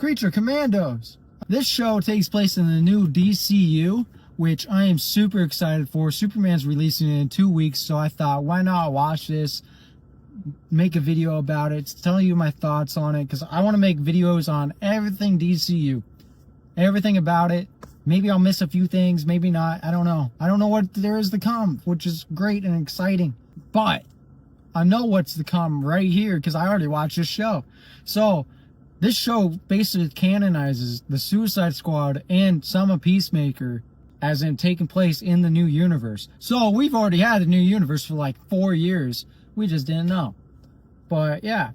creature, Commandos. This show takes place in the new DCU, which I am super excited for. Superman's releasing it in 2 weeks, so I thought, why not watch this, make a video about it, tell you my thoughts on it, because I want to make videos on everything DCU. Everything about it. Maybe I'll miss a few things, maybe not. I don't know. I don't know what there is to come, which is great and exciting. But I know what's to come right here because I already watched this show. So this show basically canonizes the Suicide Squad and some of Peacemaker as in taking place in the new universe. So we've already had a new universe for like 4 years. We just didn't know. But yeah,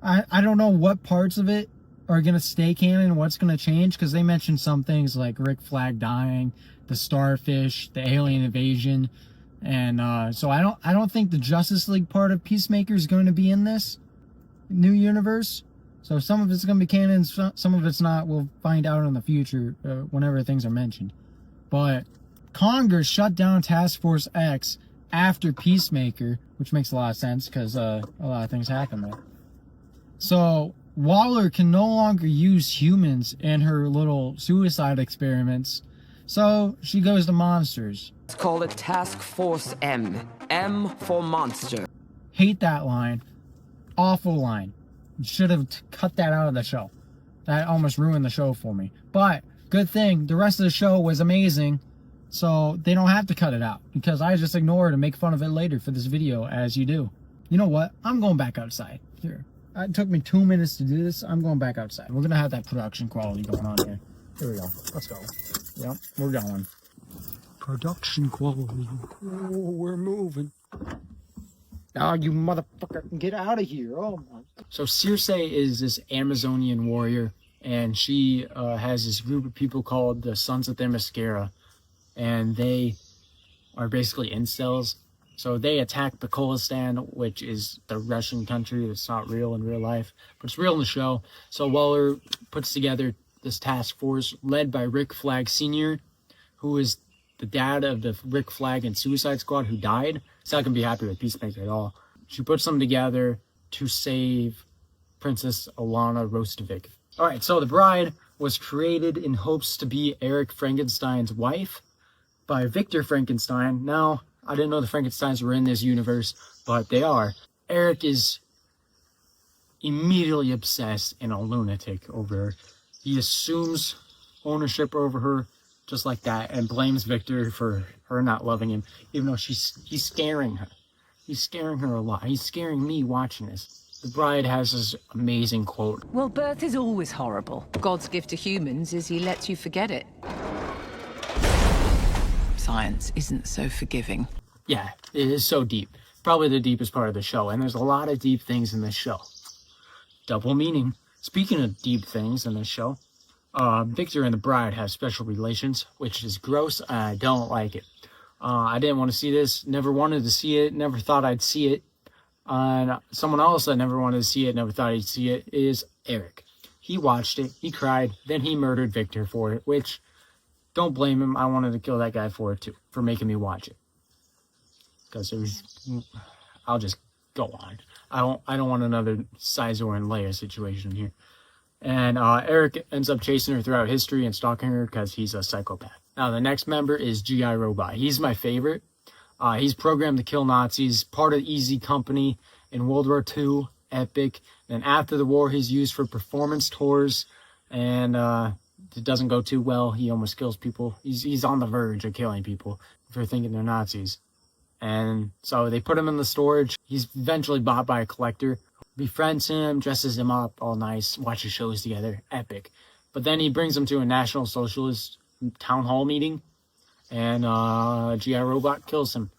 I don't know what parts of it are going to stay canon and what's going to change, because they mentioned some things like Rick Flag dying, the starfish, the alien invasion, and so I don't think the Justice League part of Peacemaker is going to be in this new universe. So some of it's going to be canon, some of it's not. We'll find out in the future whenever things are mentioned. But Congress shut down Task Force X after Peacemaker, which makes a lot of sense because a lot of things happen there. So Waller can no longer use humans in her little suicide experiments, so she goes to monsters. Let's call it Task Force M. M for monster. Hate that line. Awful line. Should have cut that out of the show. That almost ruined the show for me. But good thing, the rest of the show was amazing, so they don't have to cut it out, because I just ignore it and make fun of it later for this video, as you do. You know what? I'm going back outside. Here. It took me 2 minutes to do this. I'm going back outside. We're going to have that production quality going on here. Here we go. Let's go. Yep, we're going. Production quality. Oh, we're moving. Oh, you motherfucker. Get out of here. Oh, my. So Circe is this Amazonian warrior, and she has this group of people called the Sons of Themyscira, and they are basically incels. So they attack Pakistan, which is the Russian country. It's not real in real life, but it's real in the show. So Waller puts together this task force led by Rick Flag Sr., who is the dad of the Rick Flag and Suicide Squad who died. He's not going to be happy with Peacemaker at all. She puts them together to save Princess Alana Rostovic. All right, so the bride was created in hopes to be Eric Frankenstein's wife by Victor Frankenstein. Now, I didn't know the Frankensteins were in this universe, but they are. Eric is immediately obsessed and a lunatic over her. He assumes ownership over her just like that and blames Victor for her not loving him, even though he's scaring her. He's scaring her a lot. He's scaring me watching this. The bride has this amazing quote. Well, birth is always horrible. God's gift to humans is he lets you forget it. Science isn't so forgiving. Yeah, it is so deep. Probably the deepest part of the show, and there's a lot of deep things in this show. Double meaning. Speaking of deep things in this show, Victor and the bride have special relations, which is gross, and I don't like it. I didn't want to see this, never wanted to see it, never thought I'd see it. And someone else that never wanted to see it, never thought he'd see it, is Eric. He watched it, he cried, then he murdered Victor for it, which, don't blame him, I wanted to kill that guy for it too, for making me watch it. Because it was, I'll just go on. I don't want another Sizor and Leia situation here. And Eric ends up chasing her throughout history and stalking her because he's a psychopath. Now the next member is G.I. Robot. He's my favorite. He's programmed to kill Nazis, part of Easy Company in World War II, epic. Then after the war, he's used for performance tours, and it doesn't go too well. He almost kills people. He's on the verge of killing people for thinking they're Nazis. And so they put him in the storage. He's eventually bought by a collector. Befriends him, dresses him up, all nice, watches shows together, epic. But then he brings him to a National Socialist town hall meeting, and G.I. Robot kills him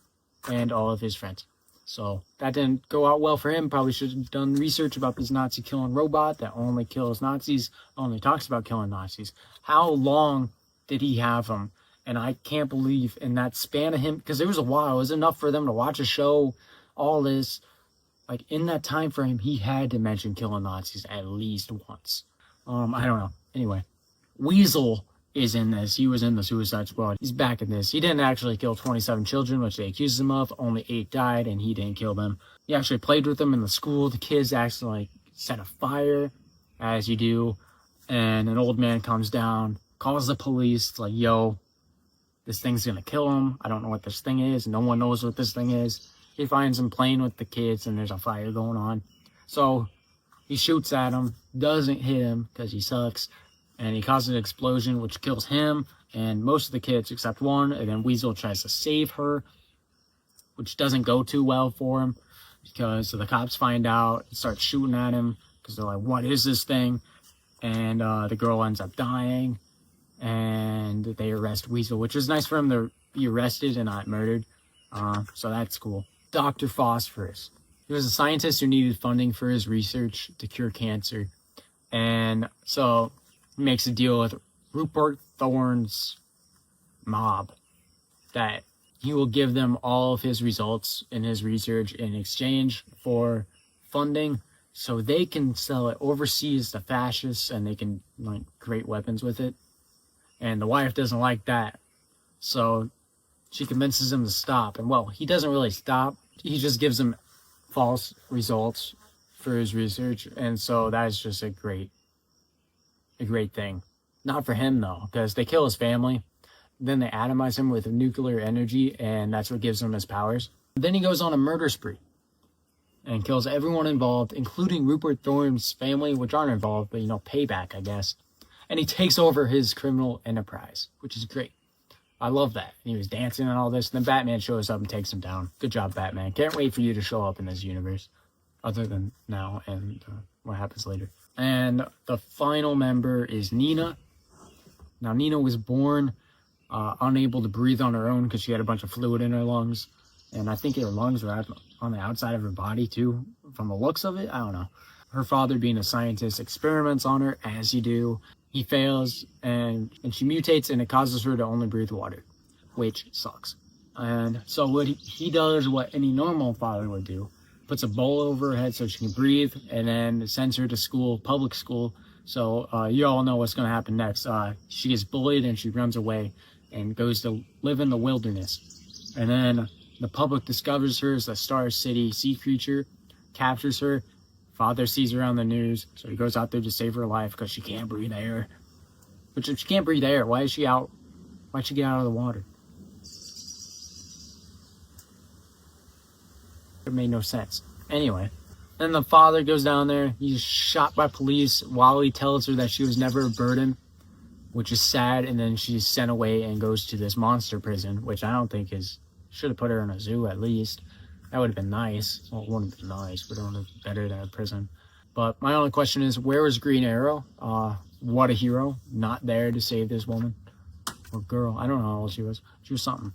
and all of his friends. So that didn't go out well for him. Probably should have done research about this Nazi killing robot that only kills Nazis, only talks about killing Nazis. How long did he have him? And I can't believe in that span of him, because there was a while, it was enough for them to watch a show, all this. Like, in that time frame, he had to mention killing Nazis at least once. I don't know. Anyway, Weasel is in this. He was in the Suicide Squad. He's back in this. He didn't actually kill 27 children, which they accused him of. Only 8 died, and he didn't kill them. He actually played with them in the school. The kids actually, like, set a fire, as you do. And an old man comes down, calls the police. It's like, yo, this thing's gonna kill him. I don't know what this thing is. No one knows what this thing is. He finds him playing with the kids and there's a fire going on. So he shoots at him, doesn't hit him because he sucks. And he causes an explosion which kills him and most of the kids except one. And then Weasel tries to save her, which doesn't go too well for him because the cops find out and start shooting at him because they're like, what is this thing? And the girl ends up dying. And they arrest Weasel, which is nice for him to be arrested and not murdered. So that's cool. Dr. Phosphorus. He was a scientist who needed funding for his research to cure cancer. And so he makes a deal with Rupert Thorne's mob that he will give them all of his results in his research in exchange for funding so they can sell it overseas to fascists and they can like create weapons with it. And the wife doesn't like that. So she convinces him to stop. And well, he doesn't really stop. He just gives him false results for his research. And so that is just a great thing. Not for him though, because they kill his family. Then they atomize him with nuclear energy and that's what gives him his powers. Then he goes on a murder spree and kills everyone involved, including Rupert Thorne's family, which aren't involved, but payback, I guess. And he takes over his criminal enterprise, which is great. I love that. And he was dancing and all this. And then Batman shows up and takes him down. Good job, Batman. Can't wait for you to show up in this universe. Other than now and what happens later. And the final member is Nina. Now, Nina was born unable to breathe on her own because she had a bunch of fluid in her lungs. And I think her lungs were on the outside of her body, too. From the looks of it, I don't know. Her father, being a scientist, experiments on her, as you do. He fails, and she mutates, and it causes her to only breathe water, which sucks. And so what he does what any normal father would do, puts a bowl over her head so she can breathe, and then sends her to school, public school. So you all know what's going to happen next. She gets bullied, and she runs away and goes to live in the wilderness. And then the public discovers her as a Star City sea creature, captures her. Father sees her on the news, so he goes out there to save her life because she can't breathe air. But if she can't breathe air, why is she out? Why'd she get out of the water? It made no sense. Anyway, then the father goes down there. He's shot by police while he tells her that she was never a burden, which is sad. And then she's sent away and goes to this monster prison, which I don't think should have put her in a zoo at least. That would have been nice. Well, it wouldn't have been nice, but it would have been better than a prison. But my only question is, where was Green Arrow? What a hero. Not there to save this woman. Or girl. I don't know how old she was. She was something.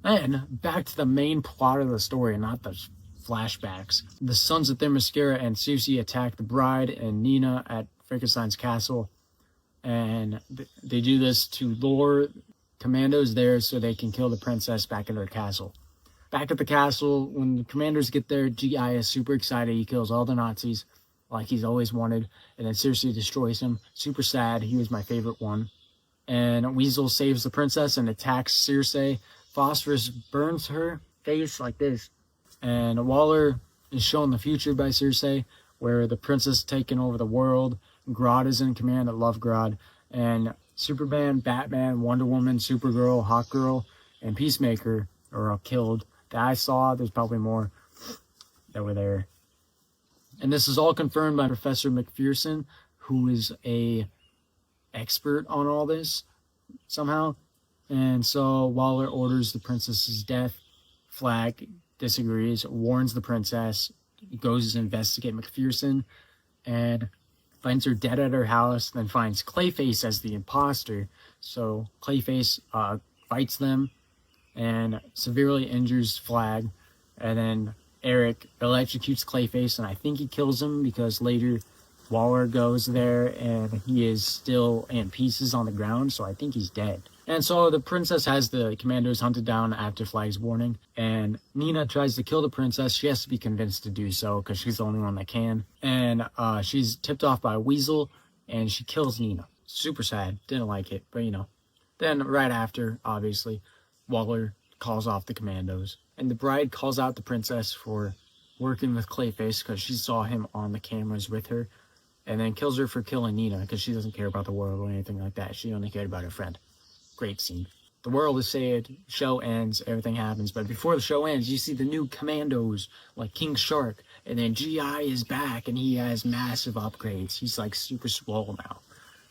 And back to the main plot of the story, not the flashbacks. The sons of Themyscira and Circe attack the bride and Nina at Frankenstein's castle. And they do this to lure Commandos there so they can kill the princess back at their castle. Back at the castle, when the commanders get there, G.I. is super excited. He kills all the Nazis like he's always wanted. And then Circe destroys him. Super sad. He was my favorite one. And Weasel saves the princess and attacks Circe. Phosphorus burns her face like this. And Waller is shown the future by Circe, where the princess is taking over the world. Grodd is in command. I love Grodd. And Superman, Batman, Wonder Woman, Supergirl, Hawkgirl, and Peacemaker are all killed. That I saw, there's probably more that were there. And this is all confirmed by Professor McPherson, who is a expert on all this somehow. And so Waller orders the princess's death. Flag disagrees, warns the princess, goes to investigate McPherson, and finds her dead at her house, then finds Clayface as the imposter. So Clayface fights them and severely injures Flag, and then Eric electrocutes Clayface, and I think he kills him because later Waller goes there and he is still in pieces on the ground, so I think he's dead. And so the princess has the commandos hunted down after Flag's warning, and Nina tries to kill the princess. She has to be convinced to do so because she's the only one that can. And she's tipped off by Weasel, and she kills Nina. Super sad. Didn't like it, but Then right after, obviously, Waller calls off the commandos. And the bride calls out the princess for working with Clayface because she saw him on the cameras with her. and then kills her for killing Nina because she doesn't care about the world or anything like that. She only cared about her friend. Great scene. The world is saved, show ends, everything happens, but before the show ends, you see the new Commandos, like King Shark, and then G.I. is back, and he has massive upgrades. He's like super swole now.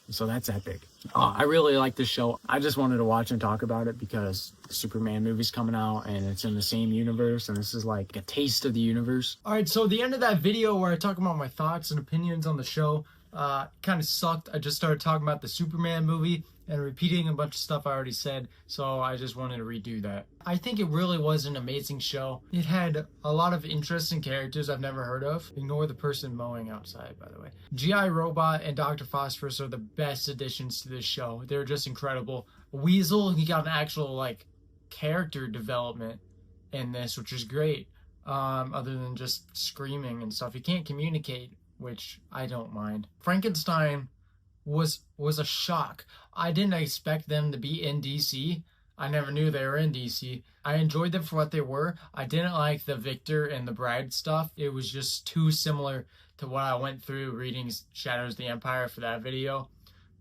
So that's epic. I really like this show. I just wanted to watch and talk about it because the Superman movie's coming out, and it's in the same universe, and this is like a taste of the universe. Alright, so the end of that video where I talk about my thoughts and opinions on the show kind of sucked. I just started talking about the Superman movie and repeating a bunch of stuff I already said, so I just wanted to redo that. I think it really was an amazing show. It had a lot of interesting characters I've never heard of. Ignore the person mowing outside, by the way. G.I. Robot and Dr. Phosphorus are the best additions to this show. They're just incredible. Weasel, he got an actual, like, character development in this, which is great. Other than just screaming and stuff. He can't communicate, which I don't mind. Frankenstein was a shock. I didn't expect them to be in DC. I never knew they were in DC. I enjoyed them for what they were. I didn't like the Victor and the Bride stuff. It was just too similar to what I went through reading Shadows of the Empire for that video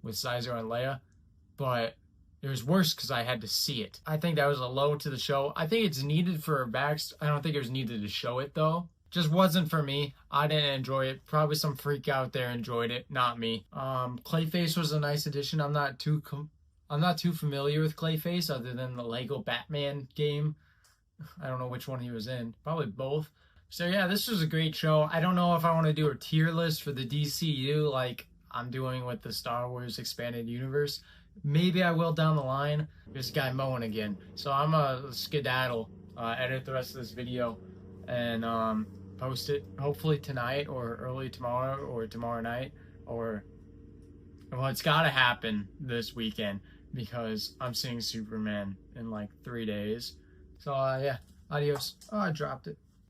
with Caesar and Leia. But it was worse because I had to see it. I think that was a low to the show. I think it's needed for I don't think it was needed to show it though. Just wasn't for me. I didn't enjoy it. Probably some freak out there enjoyed it, not me. Clayface was a nice addition. I'm not too familiar with Clayface other than the Lego Batman game. I don't know which one he was in. Probably both. So yeah, this was a great show. I don't know if I want to do a tier list for the DCU like I'm doing with the Star Wars Expanded Universe. Maybe I will down the line. There's a guy mowing again. So I'm gonna skedaddle, edit the rest of this video, and post it hopefully tonight or early tomorrow or tomorrow night, or well, it's gotta happen this weekend because I'm seeing Superman in like 3 days. So yeah, adios. Oh, I dropped it.